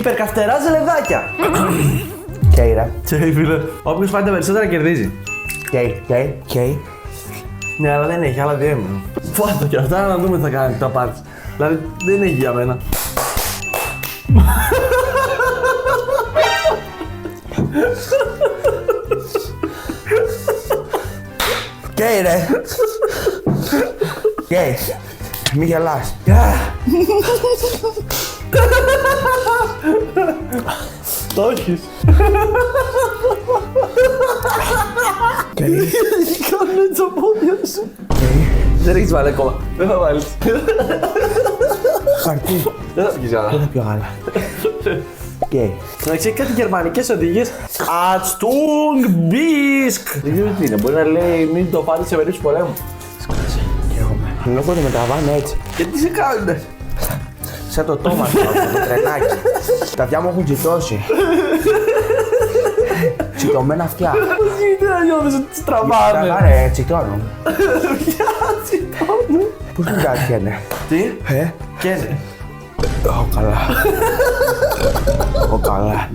Υπερκαυτερά ζελεδάκια. Κέι ρε. Κέι φίλε. Όποιος φάει τα περισσότερα κερδίζει. Κέι. Ναι, αλλά δεν έχει, άλλα δύο έμειναν. Φάτα και αυτά να δούμε τι θα κάνει τα πάρτς. Δηλαδή δεν έχει για μένα. Κέι ρε. Κέι. Μη γελάς. Το έχεις. Κέι. Κάνε έτσι τα πόδια σου. Δεν έχεις βάλει ακόμα. Δεν θα βάλεις. Χαρτί. Δεν θα πεις άλλα. Δεν θα πιω άλλα. Κέι. Εντάξει, έχει κάτι γερμανικές οδηγίες. Achtung Bisk. Δεν ξέρω τι είναι. Μπορεί να λέει μην το πάτε σε περίπτωση πολέμου. Καίγομαι. Δεν έχω με τραβάνε έτσι. Γιατί τι σε κάνουνε. Σαν το τόμα σου, το τρενάκι. Τα αυτιά μου έχουν τσιτώσει. Τσιτωμένα αυτιά. Πώς γίνεται να νιώθεις ότι τις τραβάνε. Τραβάνε, τσιτώνουν. Ποια τσιτώνουν. Πώς μην κάτιανε. Τι. Ε, Καίνε. καλά. Καλά.